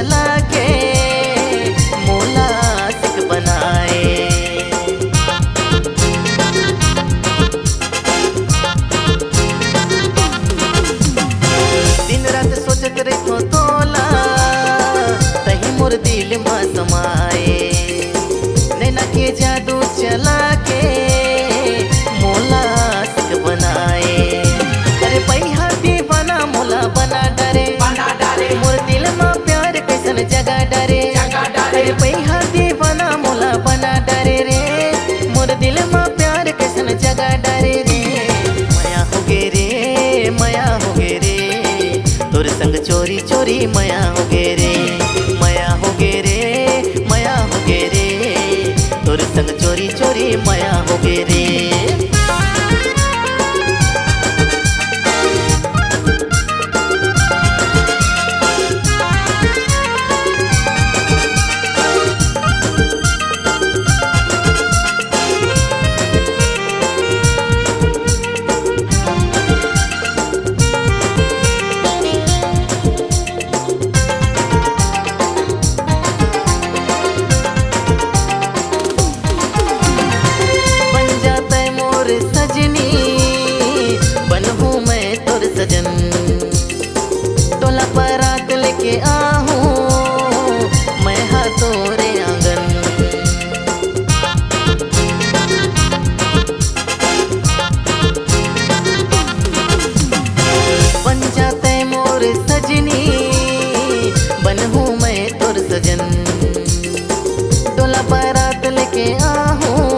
चला के मोला आशिक बनाए। दिन रात सोचत रहो तोला तही मोर दिल में समाए। नैना के जादू चला के मोला आशिक बनाए। अरे पैहा दीवाना मोला बना डरे मोर दिल में प्यार कैसन जगह डरे। अरे पैहा दीवाना मोला बना डरे रे मोर दिल में प्यार कैसन जगह डरे रे। माया हो गे रे माया हो गे रे तोर संग चोरी चोरी माया हो गे रे। माया हो गे रे माया हो गे रे तोर संग चोरी चोरी माया हो गे रे। सजनी बनहूँ मैं तोर सजन तोला बारात लेके आहूँ मैं हाँ तोरे आंगन। बन जाते मोर सजनी बनहूँ मैं तोर सजन तोला बारात लेके आहूँ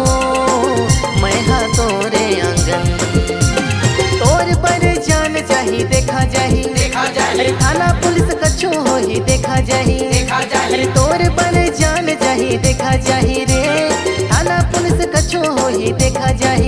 मैं हाँ तोरे आंगन। तोर पर जान जाही देखा जाही अरे थाना पुलिस कछु हो ही देखा जाही। अरे तोर पर जान जाही देखा जाही रे थाना पुलिस कछु हो ही देखा जाही।